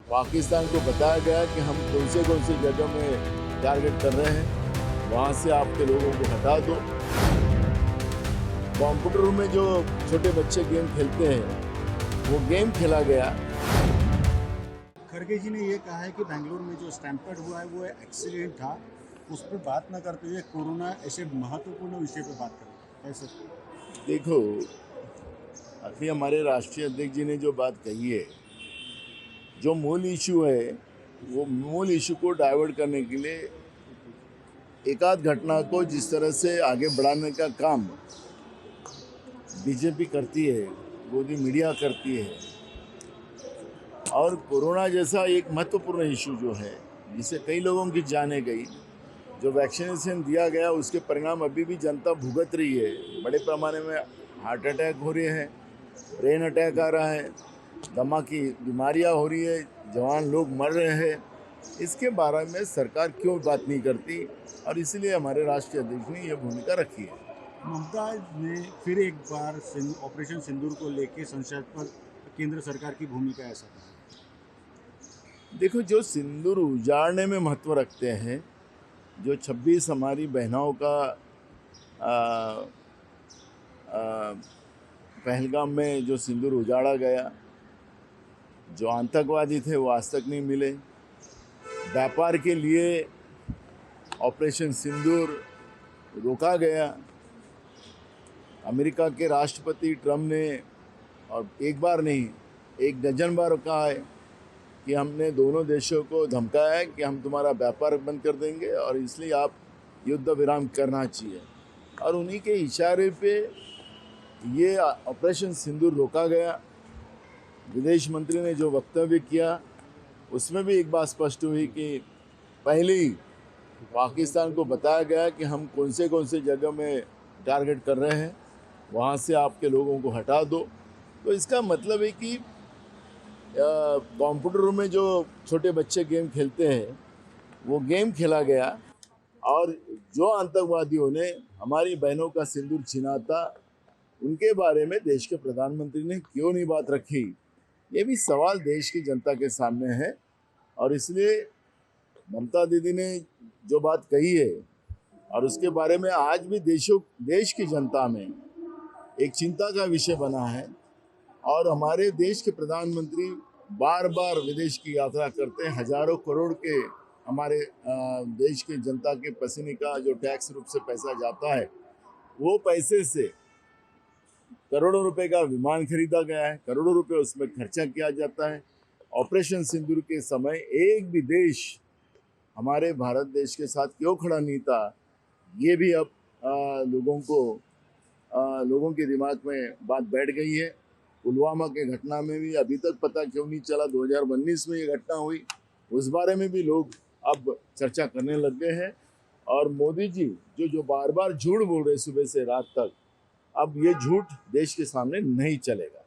पाकिस्तान को बताया गया कि हम कौन से जगह में टारगेट कर रहे हैं, वहाँ से आपके लोगों को हटा दो। कंप्यूटर में जो छोटे बच्चे गेम खेलते हैं वो गेम खेला गया। खड़गे जी ने ये कहा है कि बेंगलुरु में जो स्टैम्पेड हुआ है वो एक्सीडेंट था, उस पर बात न करते हुए कोरोना ऐसे महत्वपूर्ण विषय पर बात करें ऐसे। देखो, अभी हमारे राष्ट्रीय अध्यक्ष जी ने जो बात कही है, जो मूल इशू है, वो मूल इशू को डाइवर्ट करने के लिए एकाध घटना को जिस तरह से आगे बढ़ाने का काम बीजेपी करती है, मोदी मीडिया करती है, और कोरोना जैसा एक महत्वपूर्ण इशू जो है जिससे कई लोगों की जानें गई, जो वैक्सीनेशन दिया गया उसके परिणाम अभी भी जनता भुगत रही है। बड़े पैमाने में हार्ट अटैक हो रहे हैं, ब्रेन अटैक आ रहा है, दमा की बीमारियां हो रही है, जवान लोग मर रहे हैं। इसके बारे में सरकार क्यों बात नहीं करती, और इसलिए हमारे राष्ट्रीय अध्यक्ष ने यह भूमिका रखी है। ममता ने फिर एक बार ऑपरेशन सिंदूर को लेकर संसद पर केंद्र सरकार की भूमिका ऐसा कहा। देखो, जो सिंदूर उजाड़ने में महत्व रखते हैं, जो 26 हमारी बहनों का पहलगाम में जो सिंदूर उजाड़ा गया, जो आतंकवादी थे वो आज तक नहीं मिले। व्यापार के लिए ऑपरेशन सिंदूर रोका गया। अमेरिका के राष्ट्रपति ट्रम्प ने, और एक बार नहीं, एक डजन बार कहा है कि हमने दोनों देशों को धमकाया है कि हम तुम्हारा व्यापार बंद कर देंगे और इसलिए आप युद्ध विराम करना चाहिए, और उन्हीं के इशारे पे ये ऑपरेशन सिंदूर रोका गया। विदेश मंत्री ने जो वक्तव्य किया उसमें भी एक बात स्पष्ट हुई कि पहले ही पाकिस्तान को बताया गया कि हम कौन से जगह में टारगेट कर रहे हैं, वहाँ से आपके लोगों को हटा दो। तो इसका मतलब है कि कंप्यूटर में जो छोटे बच्चे गेम खेलते हैं वो गेम खेला गया, और जो आतंकवादियों ने हमारी बहनों का सिंदूर छीना था उनके बारे में देश के प्रधानमंत्री ने क्यों नहीं बात रखी, ये भी सवाल देश की जनता के सामने है। और इसलिए ममता दीदी ने जो बात कही है, और उसके बारे में आज भी देश की जनता में एक चिंता का विषय बना है, और हमारे देश के प्रधानमंत्री बार बार विदेश की यात्रा करते हैं। हजारों करोड़ के हमारे देश की जनता के पसीने का जो टैक्स रूप से पैसा जाता है, वो पैसे से करोड़ों रुपए का विमान खरीदा गया है, करोड़ों रुपए उसमें खर्चा किया जाता है। ऑपरेशन सिंदूर के समय एक भी देश हमारे भारत देश के साथ क्यों खड़ा नहीं था, ये भी अब लोगों के दिमाग में बात बैठ गई है। पुलवामा के घटना में भी अभी तक पता क्यों नहीं चला, 2019 में ये घटना हुई, उस बारे में भी लोग अब चर्चा करने लग गए हैं। और मोदी जी जो बार बार झूठ बोल रहे सुबह से रात तक, अब ये झूठ देश के सामने नहीं चलेगा।